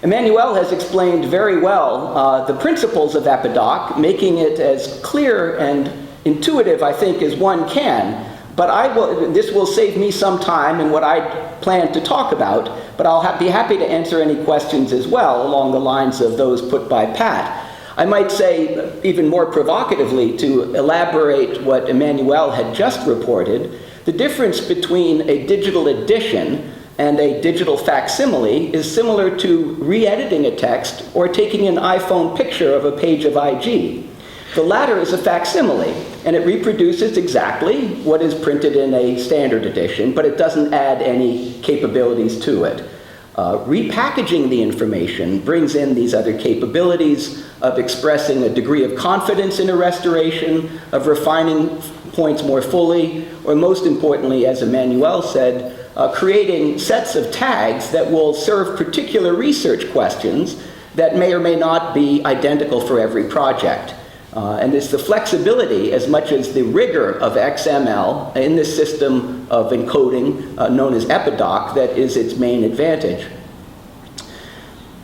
Emmanuel has explained very well the principles of EpiDoc, making it as clear and intuitive, I think, as one can. But this will save me some time in what I plan to talk about, but I'll be happy to answer any questions as well along the lines of those put by Pat. I might say, even more provocatively, to elaborate what Emmanuel had just reported, the difference between a digital edition and a digital facsimile is similar to re-editing a text or taking an iPhone picture of a page of IG. The latter is a facsimile, and it reproduces exactly what is printed in a standard edition, but it doesn't add any capabilities to it. Repackaging the information brings in these other capabilities of expressing a degree of confidence in a restoration, of refining points more fully, or most importantly, as Emmanuel said, creating sets of tags that will serve particular research questions that may or may not be identical for every project. And it's the flexibility as much as the rigor of XML in this system of encoding known as EpiDoc that is its main advantage.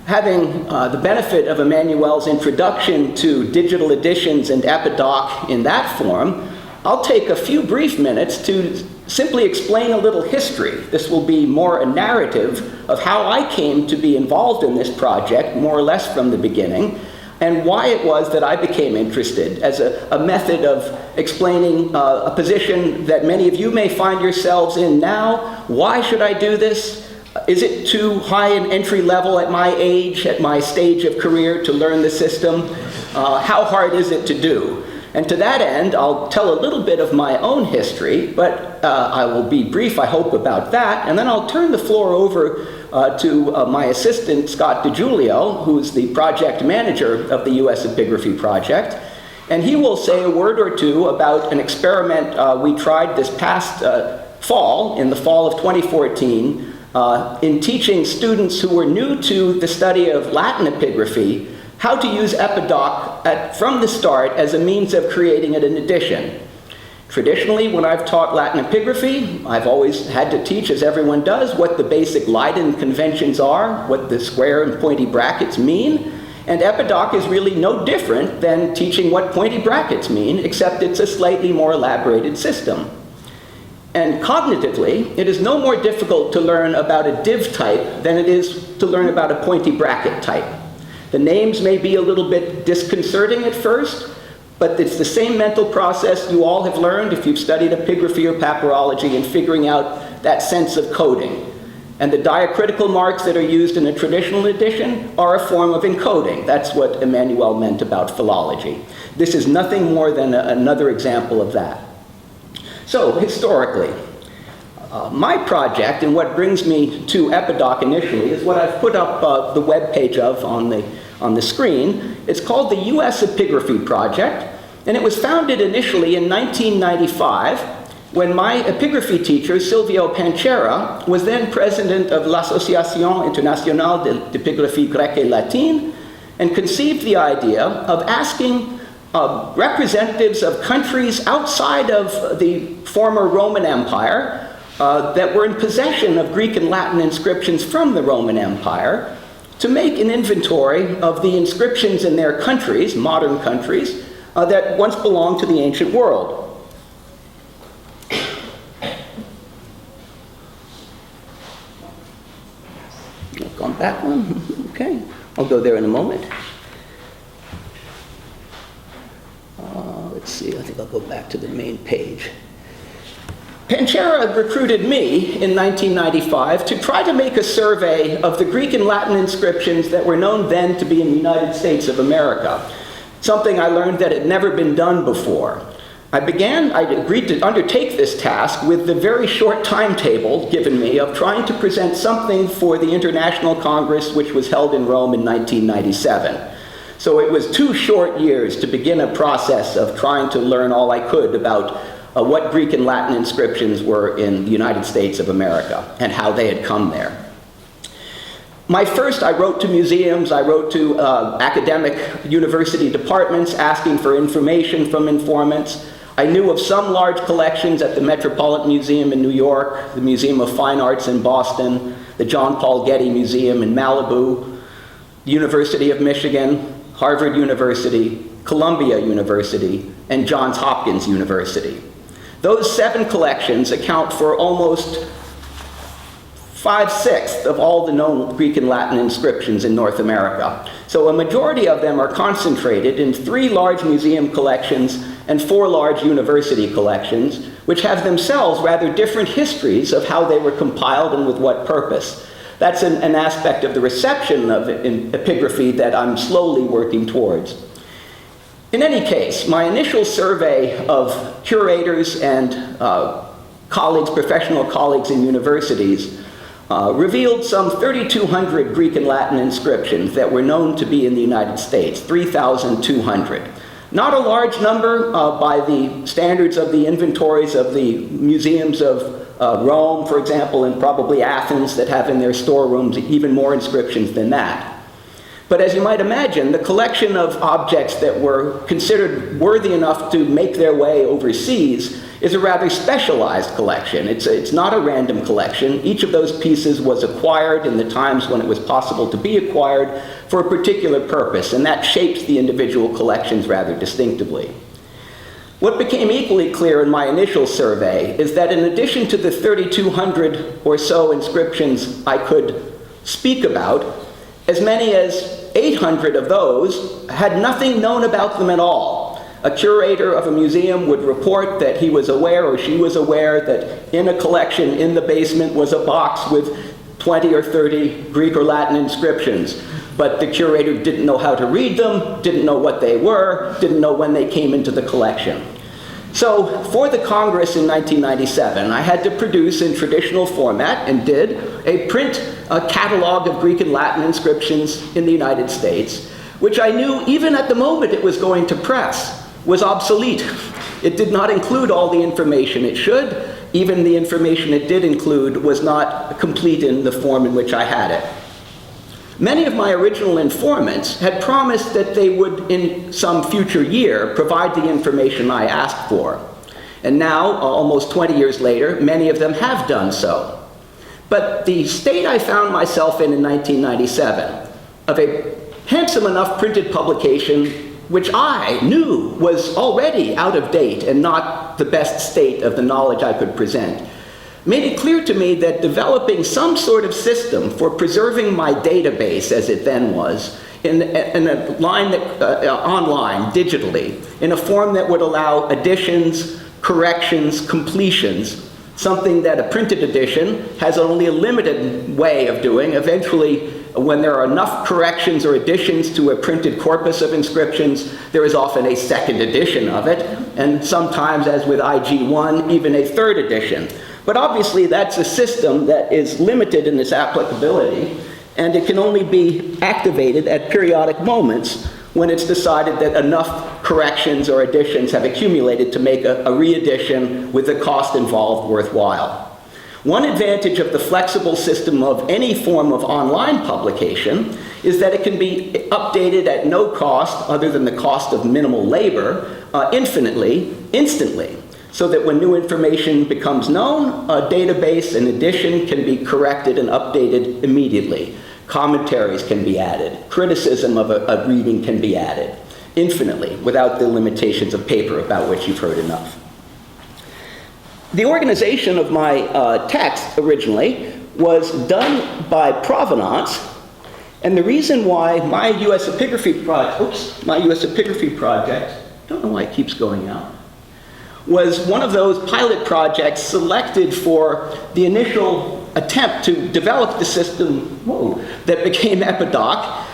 Having the benefit of Emmanuel's introduction to digital editions and EpiDoc in that form, I'll take a few brief minutes to simply explain a little history. This will be more a narrative of how I came to be involved in this project, more or less from the beginning, and why it was that I became interested as a method of explaining a position that many of you may find yourselves in now. Why should I do this? Is it too high an entry level at my age, at my stage of career to learn the system? How hard is it to do? And to that end, I'll tell a little bit of my own history, but I will be brief, I hope, about that, and then I'll turn the floor over to my assistant, Scott DiGiulio, who's the project manager of the US Epigraphy Project, and he will say a word or two about an experiment we tried this past fall, in the fall of 2014, in teaching students who were new to the study of Latin epigraphy how to use EpiDoc from the start as a means of creating an edition. Traditionally, when I've taught Latin epigraphy, I've always had to teach, as everyone does, what the basic Leiden conventions are, what the square and pointy brackets mean, and EpiDoc is really no different than teaching what pointy brackets mean, except it's a slightly more elaborated system. And cognitively, it is no more difficult to learn about a div type than it is to learn about a pointy bracket type. The names may be a little bit disconcerting at first, but it's the same mental process you all have learned if you've studied epigraphy or papyrology in figuring out that sense of coding. And the diacritical marks that are used in a traditional edition are a form of encoding. That's what Emmanuel meant about philology. This is nothing more than another example of that. So, historically, my project, and what brings me to EpiDoc initially, is what I've put up the web page of on the screen. It's called the US Epigraphy Project, and it was founded initially in 1995 when my epigraphy teacher, Silvio Panchera, was then president of l'Association Internationale d'Epigraphie Grecque et Latine, and conceived the idea of asking representatives of countries outside of the former Roman Empire that were in possession of Greek and Latin inscriptions from the Roman Empire to make an inventory of the inscriptions in their countries, modern countries, that once belonged to the ancient world. Look on that one. Okay, I'll go there in a moment. Let's see, I think I'll go back to the main page. Panchera recruited me in 1995 to try to make a survey of the Greek and Latin inscriptions that were known then to be in the United States of America, something I learned that had never been done before. I agreed to undertake this task with the very short timetable given me of trying to present something for the International Congress, which was held in Rome in 1997. So it was 2 short years to begin a process of trying to learn all I could about what Greek and Latin inscriptions were in the United States of America and how they had come there. I wrote to museums, I wrote to academic university departments asking for information from informants. I knew of some large collections at the Metropolitan Museum in New York, the Museum of Fine Arts in Boston, the John Paul Getty Museum in Malibu. University of Michigan, Harvard University, Columbia University, and Johns Hopkins University. Those 7 collections account for almost 5/6 of all the known Greek and Latin inscriptions in North America. So a majority of them are concentrated in 3 large museum collections and 4 large university collections, which have themselves rather different histories of how they were compiled and with what purpose. That's an aspect of the reception of epigraphy that I'm slowly working towards. In any case, my initial survey of curators and colleagues, professional colleagues in universities, revealed some 3,200 Greek and Latin inscriptions that were known to be in the United States, 3,200. Not a large number by the standards of the inventories of the museums of Rome, for example, and probably Athens, that have in their storerooms even more inscriptions than that. But as you might imagine, the collection of objects that were considered worthy enough to make their way overseas is a rather specialized collection. It's not a random collection. Each of those pieces was acquired in the times when it was possible to be acquired for a particular purpose, and that shapes the individual collections rather distinctively. What became equally clear in my initial survey is that in addition to the 3,200 or so inscriptions I could speak about, as many as 800 of those had nothing known about them at all. A curator of a museum would report that he was aware or she was aware that in a collection in the basement was a box with 20 or 30 Greek or Latin inscriptions. But the curator didn't know how to read them, didn't know what they were, didn't know when they came into the collection. So for the Congress in 1997, I had to produce in traditional format, and did, a catalog of Greek and Latin inscriptions in the United States, which I knew even at the moment it was going to press was obsolete. It did not include all the information it should. Even the information it did include was not complete in the form in which I had it. Many of my original informants had promised that they would, in some future year, provide the information I asked for. And now, almost 20 years later, many of them have done so. But the state I found myself in 1997, of a handsome enough printed publication which I knew was already out of date and not the best state of the knowledge I could present, made it clear to me that developing some sort of system for preserving my database, as it then was, in a line that, online, digitally, in a form that would allow additions, corrections, completions, something that a printed edition has only a limited way of doing. Eventually, when there are enough corrections or additions to a printed corpus of inscriptions, there is often a second edition of it, and sometimes, as with IG1, even a third edition. But obviously that's a system that is limited in its applicability, and it can only be activated at periodic moments when it's decided that enough corrections or additions have accumulated to make a re-edition with the cost involved worthwhile. One advantage of the flexible system of any form of online publication is that it can be updated at no cost, other than the cost of minimal labor, infinitely, instantly. So that when new information becomes known, a database and edition can be corrected and updated immediately. Commentaries can be added. Criticism of a reading can be added infinitely without the limitations of paper, about which you've heard enough. The organization of my text originally was done by provenance, and the reason why my US epigraphy project, don't know why it keeps going out, was one of those pilot projects selected for the initial attempt to develop the system that became EpiDoc,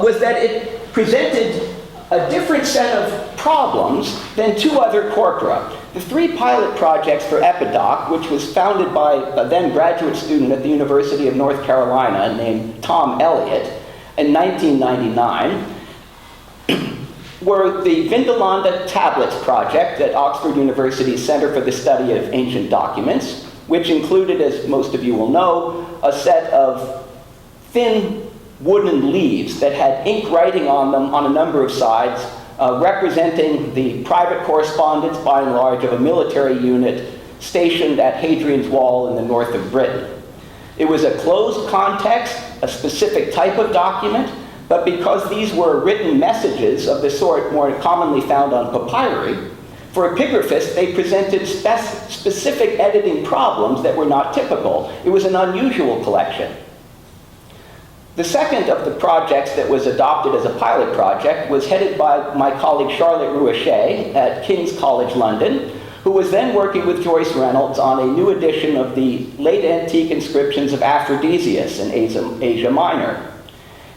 was that it presented a different set of problems than 2 other corpora. The 3 pilot projects for EpiDoc, which was founded by a then graduate student at the University of North Carolina named Tom Elliott in 1999, were the Vindolanda Tablets project at Oxford University's Center for the Study of Ancient Documents, which included, as most of you will know, a set of thin wooden leaves that had ink writing on them on a number of sides, representing the private correspondence, by and large, of a military unit stationed at Hadrian's Wall in the north of Britain. It was a closed context, a specific type of document, but because these were written messages of the sort more commonly found on papyri, for epigraphists, they presented specific editing problems that were not typical. It was an unusual collection. The second of the projects that was adopted as a pilot project was headed by my colleague Charlotte Rouachet at King's College London, who was then working with Joyce Reynolds on a new edition of the late antique inscriptions of Aphrodisias in Asia Minor.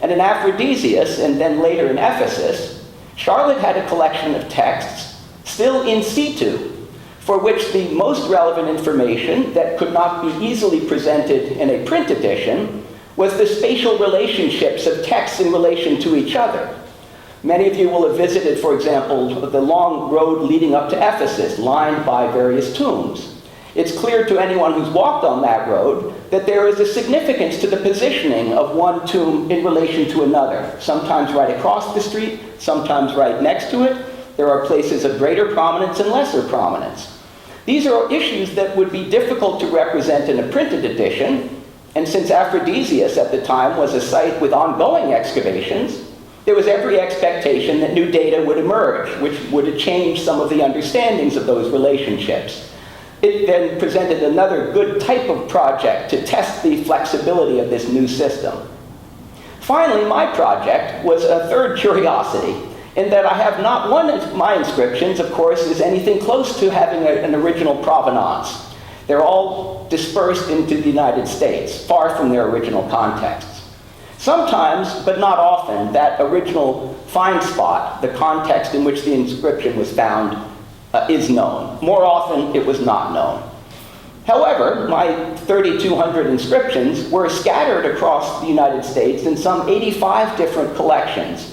And in Aphrodisias, and then later in Ephesus, Charlotte had a collection of texts still in situ, for which the most relevant information that could not be easily presented in a print edition was the spatial relationships of texts in relation to each other. Many of you will have visited, for example, the long road leading up to Ephesus, lined by various tombs. It's clear to anyone who's walked on that road that there is a significance to the positioning of one tomb in relation to another, sometimes right across the street, sometimes right next to it. There are places of greater prominence and lesser prominence. These are issues that would be difficult to represent in a printed edition, and since Aphrodisias at the time was a site with ongoing excavations, there was every expectation that new data would emerge, which would change some of the understandings of those relationships. It then presented another good type of project to test the flexibility of this new system. Finally, my project was a third curiosity, in that I have not one of my inscriptions, of course, is anything close to having an original provenance. They're all dispersed into the United States, far from their original contexts. Sometimes, but not often, that original find spot, the context in which the inscription was found, is known. More often, it was not known. However, my 3,200 inscriptions were scattered across the United States in some 85 different collections.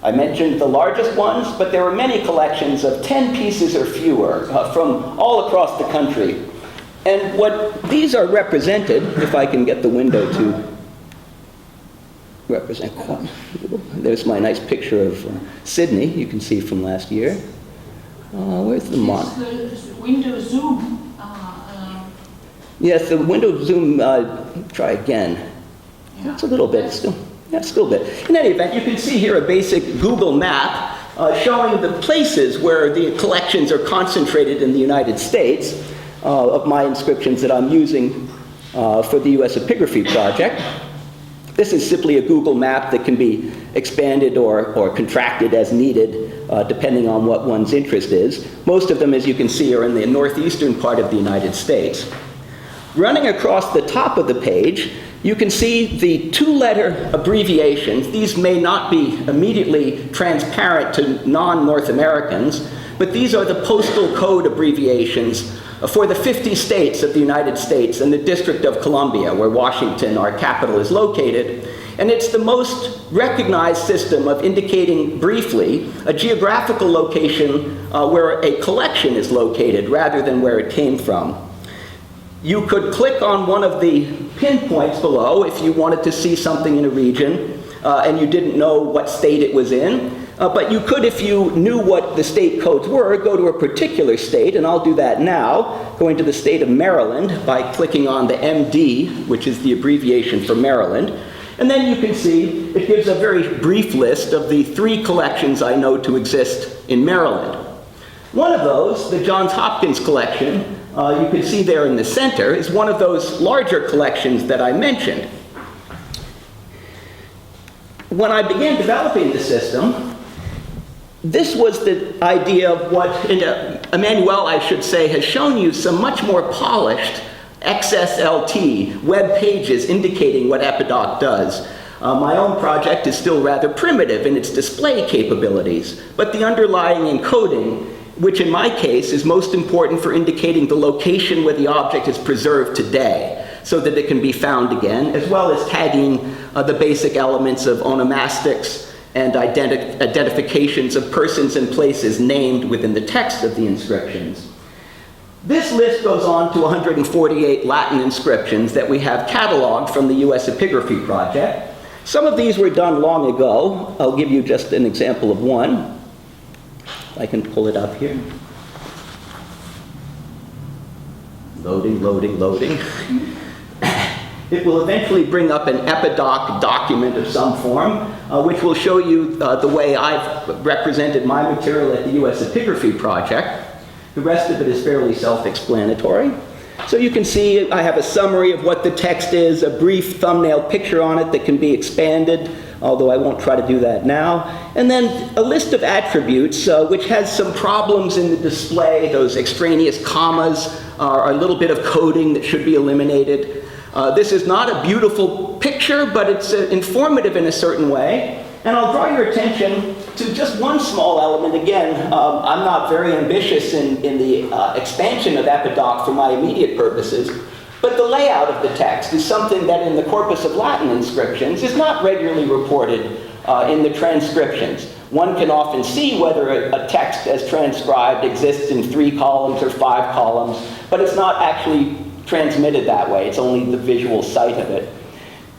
I mentioned the largest ones, but there were many collections of 10 pieces or fewer from all across the country. And what these are represented, if I can get the window to represent one. There's my nice picture of Sydney, you can see from last year. Where's the window zoom? Yes, the window zoom, try again. Yeah. That's a little bit, still a bit. In any event, you can see here a basic Google map showing the places where the collections are concentrated in the United States of my inscriptions that I'm using for the U.S. Epigraphy project. This is simply a Google map that can be expanded or contracted as needed, depending on what one's interest is. Most of them, as you can see, are in the northeastern part of the United States. Running across the top of the page, you can see the two-letter abbreviations. These may not be immediately transparent to non-North Americans, but these are the postal code abbreviations for the 50 states of the United States and the District of Columbia, where Washington, our capital, is located. And it's the most recognized system of indicating briefly a geographical location where a collection is located rather than where it came from. You could click on one of the pinpoints below if you wanted to see something in a region and you didn't know what state it was in. But you could, if you knew what the state codes were, go to a particular state, and I'll do that now, going to the state of Maryland by clicking on the MD, which is the abbreviation for Maryland. And then you can see it gives a very brief list of the 3 collections I know to exist in Maryland. One of those, the Johns Hopkins collection, you can see there in the center, is one of those larger collections that I mentioned. When I began developing the system, this was the idea of what Emmanuel, I should say, has shown you some much more polished XSLT web pages indicating what EpiDoc does. My own project is still rather primitive in its display capabilities, but the underlying encoding, which in my case is most important for indicating the location where the object is preserved today, so that it can be found again, as well as tagging the basic elements of onomastics and identifications of persons and places named within the text of the inscriptions. This list goes on to 148 Latin inscriptions that we have cataloged from the U.S. Epigraphy project. Some of these were done long ago. I'll give you just an example of one. I can pull it up here. Loading, loading, loading. it will eventually bring up an EpiDoc document of some form, which will show you the way I've represented my material at the US Epigraphy Project. The rest of it is fairly self-explanatory. So you can see I have a summary of what the text is, a brief thumbnail picture on it that can be expanded, although I won't try to do that now. And then a list of attributes, which has some problems in the display. Those extraneous commas are a little bit of coding that should be eliminated. This is not a beautiful picture, but it's informative in a certain way. And I'll draw your attention to just one small element. Again, I'm not very ambitious in the expansion of EpiDoc for my immediate purposes, but the layout of the text is something that in the corpus of Latin inscriptions is not regularly reported in the transcriptions. One can often see whether a text as transcribed exists in 3 columns or 5 columns, but it's not actually transmitted that way. It's only the visual sight of it.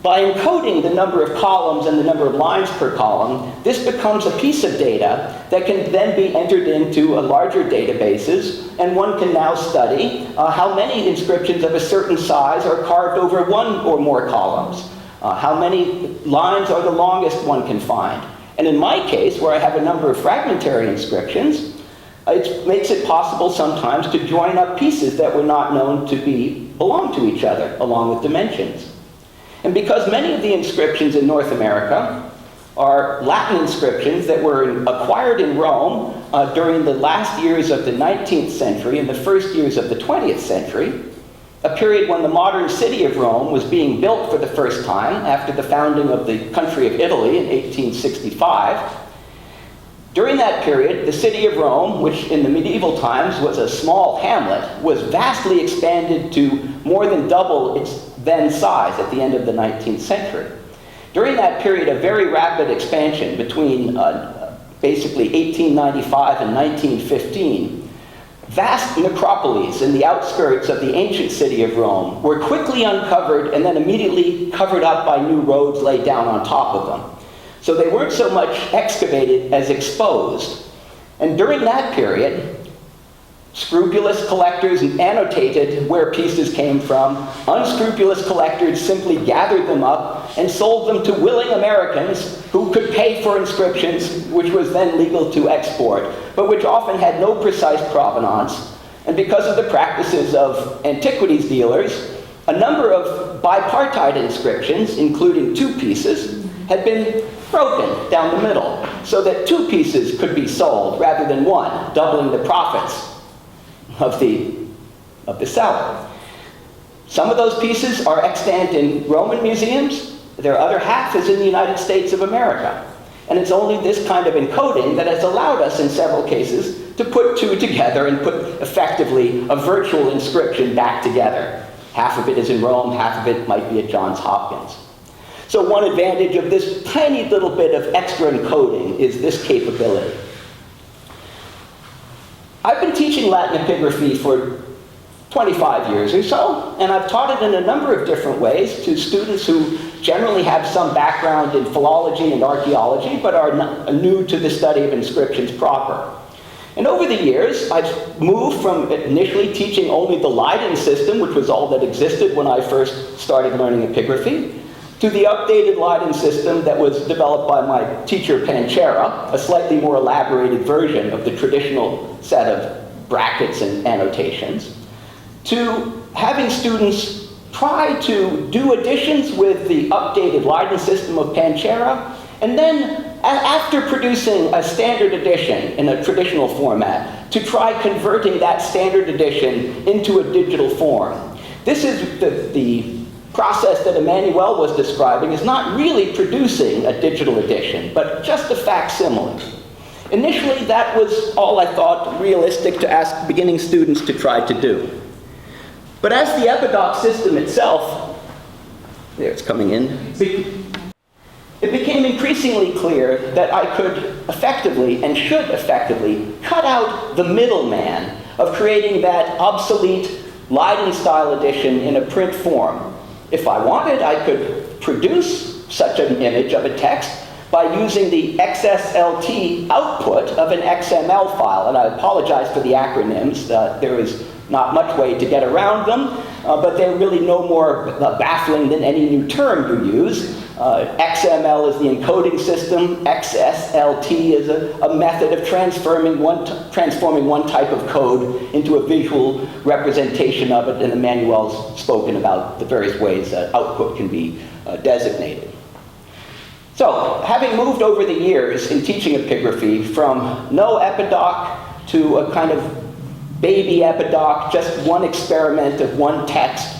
By encoding the number of columns and the number of lines per column, this becomes a piece of data that can then be entered into larger databases, and one can now study how many inscriptions of a certain size are carved over 1 or more columns, how many lines are the longest one can find. And in my case, where I have a number of fragmentary inscriptions, it makes it possible sometimes to join up pieces that were not known to belong to each other, along with dimensions. And because many of the inscriptions in North America are Latin inscriptions that were acquired in Rome during the last years of the 19th century and the first years of the 20th century, a period when the modern city of Rome was being built for the first time after the founding of the country of Italy in 1865. During that period, the city of Rome, which in the medieval times was a small hamlet, was vastly expanded to more than double its then size at the end of the 19th century. During that period of very rapid expansion between basically 1895 and 1915, vast necropolis in the outskirts of the ancient city of Rome were quickly uncovered and then immediately covered up by new roads laid down on top of them. So they weren't so much excavated as exposed. And during that period, scrupulous collectors annotated where pieces came from. Unscrupulous collectors simply gathered them up and sold them to willing Americans who could pay for inscriptions, which was then legal to export, but which often had no precise provenance. And because of the practices of antiquities dealers, a number of bipartite inscriptions, including 2 pieces, had been broken down the middle so that 2 pieces could be sold rather than 1, doubling the profits of the seller. Some of those pieces are extant in Roman museums. Their other half is in the United States of America. And it's only this kind of encoding that has allowed us in several cases to put 2 together and put effectively a virtual inscription back together. Half of it is in Rome, half of it might be at Johns Hopkins. So one advantage of this tiny little bit of extra encoding is this capability. I've been teaching Latin epigraphy for 25 years or so, and I've taught it in a number of different ways to students who generally have some background in philology and archaeology, but are new to the study of inscriptions proper. And over the years, I've moved from initially teaching only the Leiden system, which was all that existed when I first started learning epigraphy, to the updated Leiden system that was developed by my teacher Panchera, a slightly more elaborated version of the traditional set of brackets and annotations, to having students try to do additions with the updated Leiden system of Panchera, and then after producing a standard edition in a traditional format, to try converting that standard edition into a digital form. This is the process that Emmanuel was describing is not really producing a digital edition, but just a facsimile. Initially, that was all I thought realistic to ask beginning students to try to do. But as the EpiDoc system itself, there it's coming in, it became increasingly clear that I could effectively and should effectively cut out the middleman of creating that obsolete Leiden-style edition in a print form. If I wanted, I could produce such an image of a text by using the XSLT output of an XML file. And I apologize for the acronyms. There is not much way to get around them. but they're really no more baffling than any new term you use. XML is the encoding system. XSLT is a method of transforming one type of code into a visual representation of it, and the manual's spoken about the various ways that output can be designated. So, having moved over the years in teaching epigraphy from no EpiDoc to a kind of baby EpiDoc, just one experiment of one text,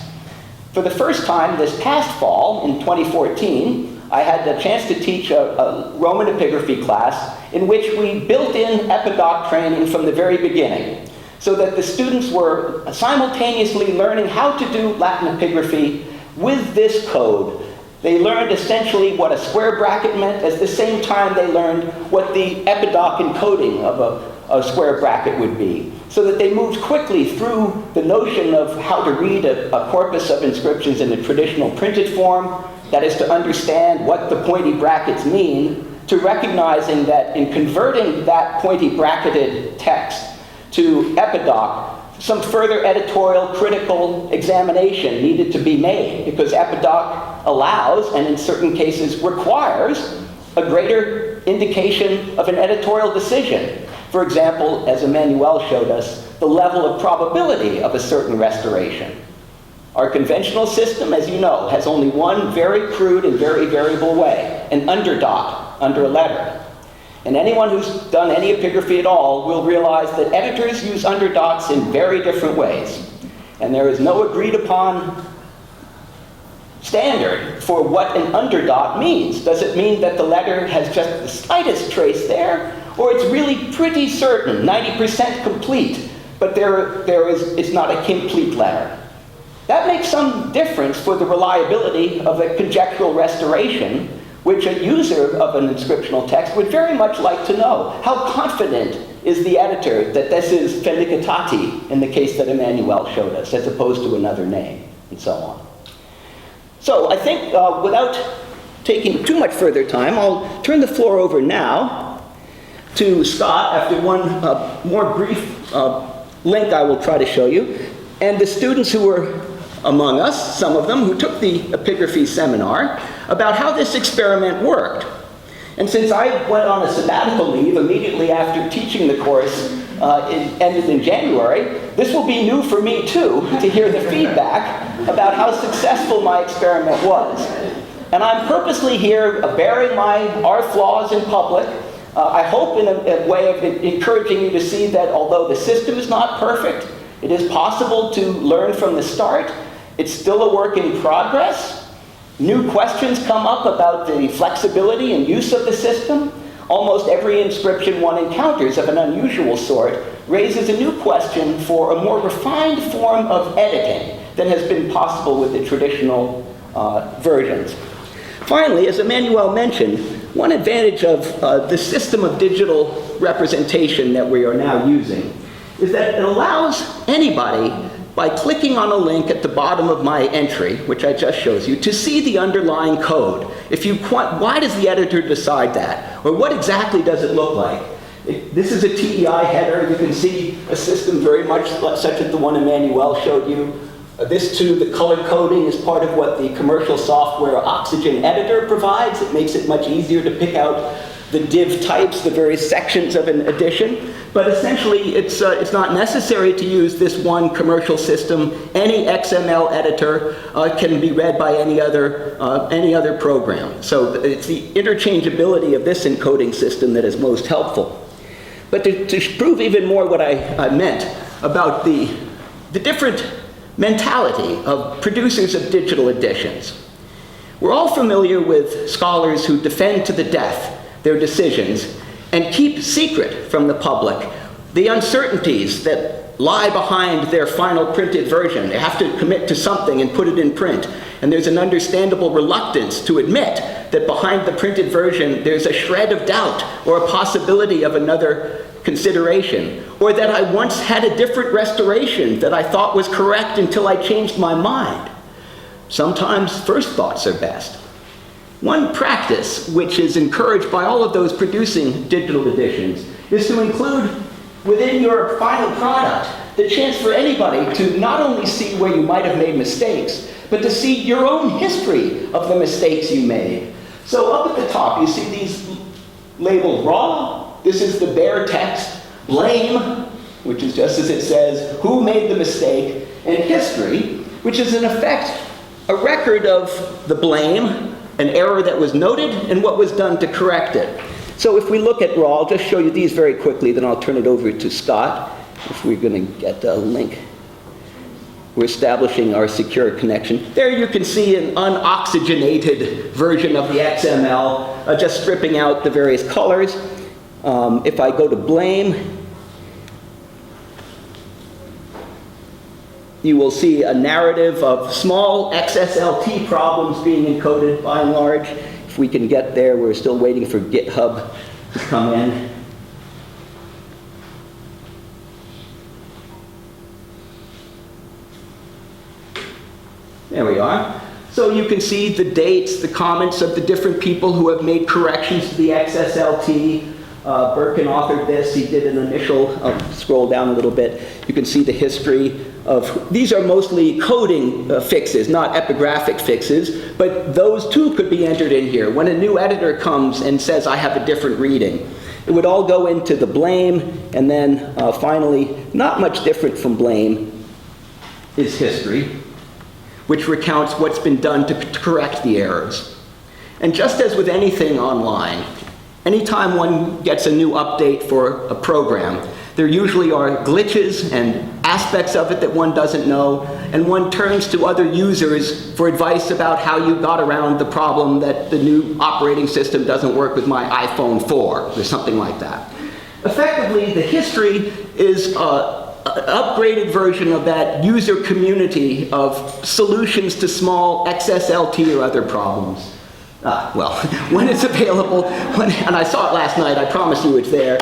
for the first time this past fall, in 2014, I had the chance to teach a Roman epigraphy class in which we built in EpiDoc training from the very beginning, so that the students were simultaneously learning how to do Latin epigraphy with this code. They learned essentially what a square bracket meant. At the same time, they learned what the EpiDoc encoding of a square bracket would be, so that they moved quickly through the notion of how to read a corpus of inscriptions in a traditional printed form, that is to understand what the pointy brackets mean, to recognizing that in converting that pointy bracketed text to EpiDoc, some further editorial critical examination needed to be made, because EpiDoc allows, and in certain cases requires, a greater indication of an editorial decision. For example, as Emmanuel showed us, the level of probability of a certain restoration. Our conventional system, as you know, has only one very crude and very variable way, an underdot under a letter. And anyone who's done any epigraphy at all will realize that editors use underdots in very different ways. And there is no agreed upon standard for what an underdot means. Does it mean that the letter has just the slightest trace there, or it's really pretty certain, 90% complete, but it's not a complete letter? That makes some difference for the reliability of a conjectural restoration, which a user of an inscriptional text would very much like to know. How confident is the editor that this is Felicitati in the case that Emmanuel showed us, as opposed to another name, and so on. So I think without taking too much further time, I'll turn the floor over now to Scott after one more brief link I will try to show you. And the students who were among us, some of them, who took the epigraphy seminar, about how this experiment worked. And since I went on a sabbatical leave immediately after teaching the course, it ended in January, this will be new for me too, to hear the feedback about how successful my experiment was. And I'm purposely here bearing our flaws in public. I hope in a way of encouraging you to see that although the system is not perfect, it is possible to learn from the start. It's still a work in progress. New questions come up about the flexibility and use of the system. Almost every inscription one encounters of an unusual sort raises a new question for a more refined form of editing than has been possible with the traditional versions. Finally, as Emmanuel mentioned, one advantage of the system of digital representation that we are now using is that it allows anybody, by clicking on a link at the bottom of my entry, which I just showed you, to see the underlying code. Why does the editor decide that? Or what exactly does it look like? This is a TEI header. You can see a system very much such as the one Emmanuel showed you. This too, the color coding is part of what the commercial software Oxygen Editor provides. It makes it much easier to pick out the div types, the various sections of an edition. But essentially, it's not necessary to use this one commercial system. Any XML editor can be read by any other program. So it's the interchangeability of this encoding system that is most helpful. But to prove even more what I meant about the different mentality of producers of digital editions, we're all familiar with scholars who defend to the death their decisions and keep secret from the public the uncertainties that lie behind their final printed version. They have to commit to something and put it in print. And there's an understandable reluctance to admit that behind the printed version there's a shred of doubt or a possibility of another consideration, or that I once had a different restoration that I thought was correct until I changed my mind. Sometimes first thoughts are best. One practice which is encouraged by all of those producing digital editions is to include within your final product the chance for anybody to not only see where you might have made mistakes, but to see your own history of the mistakes you made. So up at the top, you see these labeled raw. This is the bare text. Blame, which is just as it says, who made the mistake, and history, which is in effect a record of the blame, an error that was noted, and what was done to correct it. So if we look at raw, I'll just show you these very quickly, then I'll turn it over to Scott, if we're going to get a link. We're establishing our secure connection. There you can see an unoxygenated version of the XML, just stripping out the various colors. If I go to blame, you will see a narrative of small XSLT problems being encoded by and large. If we can get there, we're still waiting for GitHub to come in. There we are. So you can see the dates, the comments of the different people who have made corrections to the XSLT. Birkin authored this. He did an initial, I'll scroll down a little bit. You can see the history of, these are mostly coding fixes, not epigraphic fixes, but those too could be entered in here. When a new editor comes and says, I have a different reading, it would all go into the blame, and then finally, not much different from blame, is history, which recounts what's been done to correct the errors. And just as with anything online, anytime one gets a new update for a program, there usually are glitches and aspects of it that one doesn't know, and one turns to other users for advice about how you got around the problem that the new operating system doesn't work with my iPhone 4, or something like that. Effectively, the history is an upgraded version of that user community of solutions to small XSLT or other problems. Well, when it's available, and I saw it last night, I promise you it's there.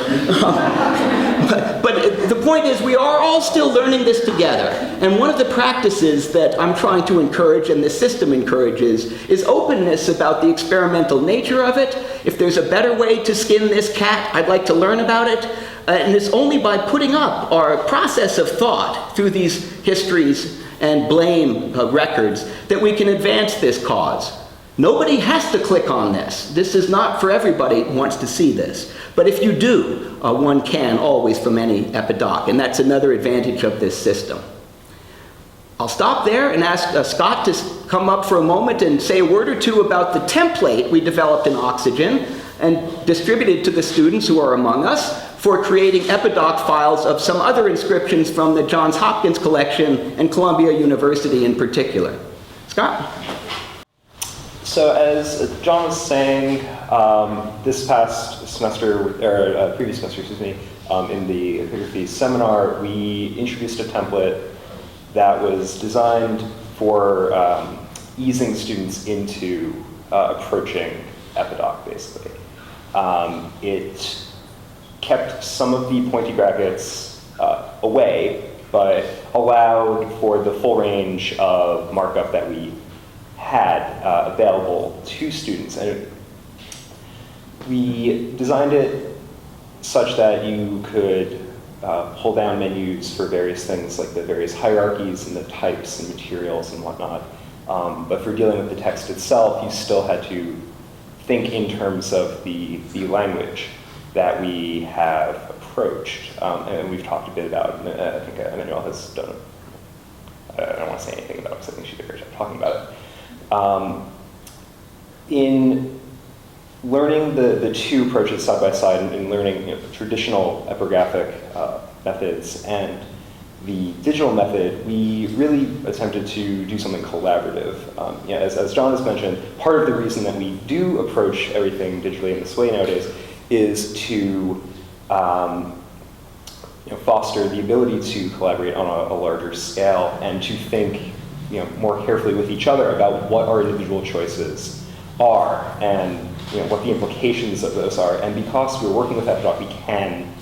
But the point is, we are all still learning this together. And one of the practices that I'm trying to encourage, and the system encourages, is openness about the experimental nature of it. If there's a better way to skin this cat, I'd like to learn about it. And it's only by putting up our process of thought through these histories and blame records that we can advance this cause. Nobody has to click on this. This is not for everybody who wants to see this. But if you do, one can always from any EpiDoc, and that's another advantage of this system. I'll stop there and ask Scott to come up for a moment and say a word or two about the template we developed in Oxygen and distributed to the students who are among us for creating EpiDoc files of some other inscriptions from the Johns Hopkins collection and Columbia University in particular. Scott? So as John was saying, this past semester, or previous semester, excuse me, in the epigraphy seminar, we introduced a template that was designed for easing students into approaching EpiDoc, basically. It kept some of the pointy brackets away, but allowed for the full range of markup that we had available to students. And we designed it such that you could pull down menus for various things like the various hierarchies and the types and materials and whatnot. But for dealing with the text itself, you still had to think in terms of the language that we have approached. And we've talked a bit about, I think Emmanuel has done it. I don't want to say anything about it because I think she did a great job talking about it. In learning the two approaches side by side and learning traditional epigraphic methods and the digital method, we really attempted to do something collaborative. As John has mentioned, part of the reason that we do approach everything digitally in this way nowadays is to foster the ability to collaborate on a larger scale and to think more carefully with each other about what our individual choices are and what the implications of those are. And because we're working with EpiDoc, we can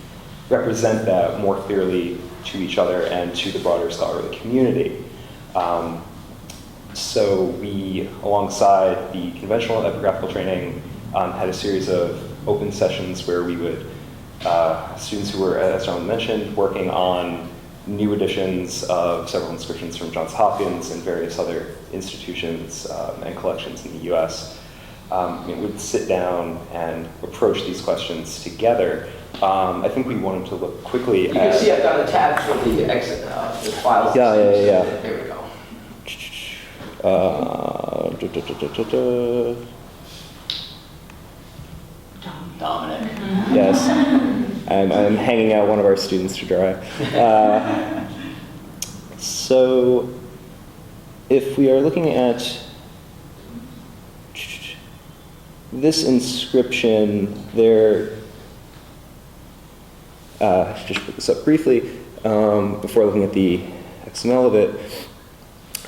represent that more clearly to each other and to the broader scholarly community. So we, alongside the conventional epigraphical training, had a series of open sessions where we would, students who were, as John mentioned, working on new editions of several inscriptions from Johns Hopkins and various other institutions and collections in the US. We'd sit down and approach these questions together. I think we wanted to look quickly at... You can see I've got a tab for the files. Yeah. There we go. Dominic. Yes, I'm hanging out one of our students to dry. So, if we are looking at this inscription, there, just put this up briefly before looking at the XML of it.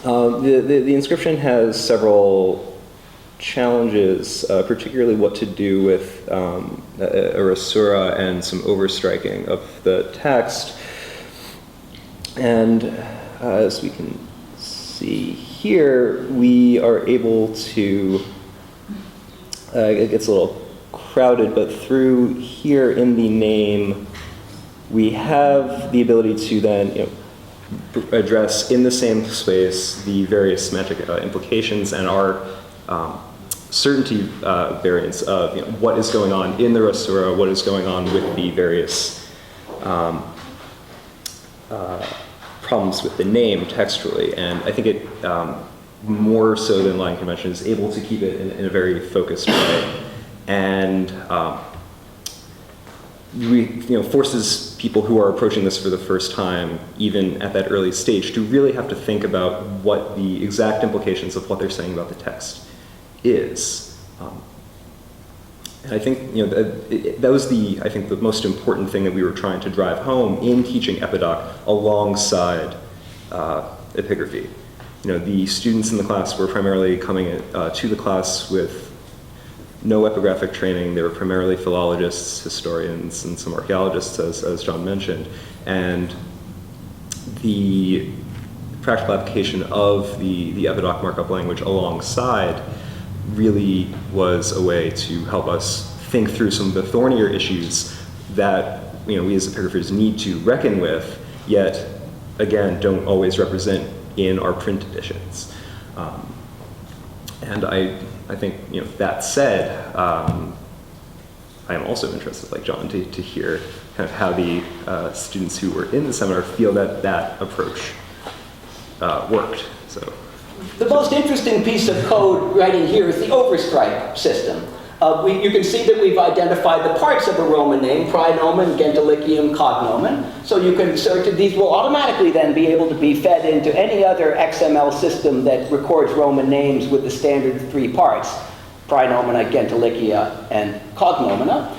The inscription has several challenges, particularly what to do with a rasura and some overstriking of the text. And as we can see here, we are able to, it gets a little crowded, but through here in the name, we have the ability to then, address in the same space the various semantic implications and our certainty variants of what is going on in the rasura, what is going on with the various problems with the name textually. And I think it, more so than line convention, is able to keep it in a very focused way. And forces people who are approaching this for the first time, even at that early stage, to really have to think about what the exact implications of what they're saying about the text is. And I think that was the most important thing that we were trying to drive home in teaching EpiDoc alongside epigraphy. The students in the class were primarily coming to the class with no epigraphic training. They were primarily philologists, historians, and some archaeologists, as John mentioned. And the practical application of the EpiDoc markup language alongside really was a way to help us think through some of the thornier issues that we as epigraphers need to reckon with, yet again don't always represent in our print editions. And I think, that said, I am also interested, like John, to hear kind of how the students who were in the seminar feel that approach worked. So, the most interesting piece of code right in here is the overstrike system. You can see that we've identified the parts of a Roman name: praenomen, gentilicium, cognomen. So you can search it. These will automatically then be able to be fed into any other XML system that records Roman names with the standard 3 parts: praenomina, gentilicia, and cognomina.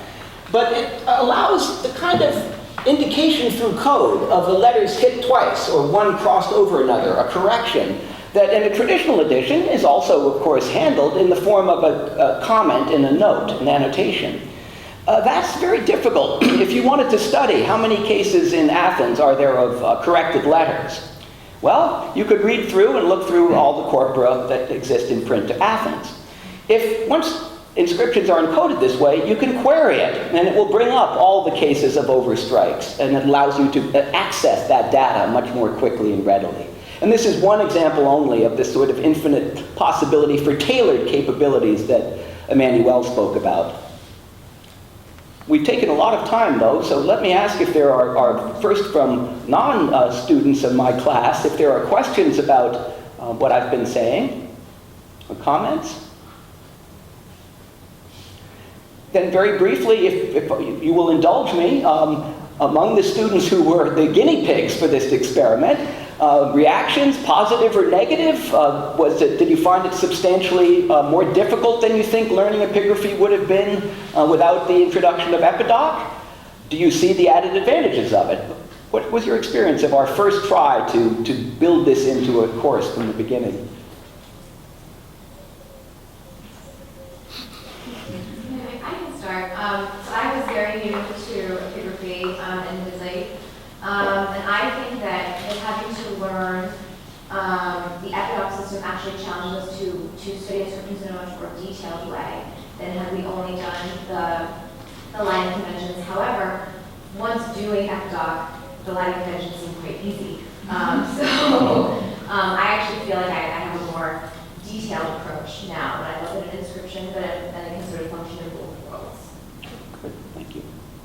But it allows the kind of indication through code of the letters hit twice, or one crossed over another, a correction, that in a traditional edition is also, of course, handled in the form of a comment in a note, an annotation. That's very difficult if you wanted to study how many cases in Athens are there of corrected letters. Well, you could read through and look through all the corpora that exist in print to Athens. Once inscriptions are encoded this way, you can query it, and it will bring up all the cases of overstrikes, and it allows you to access that data much more quickly and readily. And this is one example only of this sort of infinite possibility for tailored capabilities that Emmanuel spoke about. We've taken a lot of time, though, so let me ask if there are first from non-students of my class, if there are questions about what I've been saying, or comments. Then very briefly, if you will indulge me, among the students who were the guinea pigs for this experiment, reactions, positive or negative? Did you find it substantially more difficult than you think learning epigraphy would have been without the introduction of EpiDoc? Do you see the added advantages of it? What was your experience of our first try to build this into a course from the beginning? I can start. So I was very new to epigraphy and music. And I think that having to learn the EpiDoc system actually challenges us to study inscriptions in a much more detailed way than had we only done the line conventions. However, once doing EpiDoc, the lighting convention seemed quite easy. I actually feel like I have a more detailed approach now when I look at an inscription, but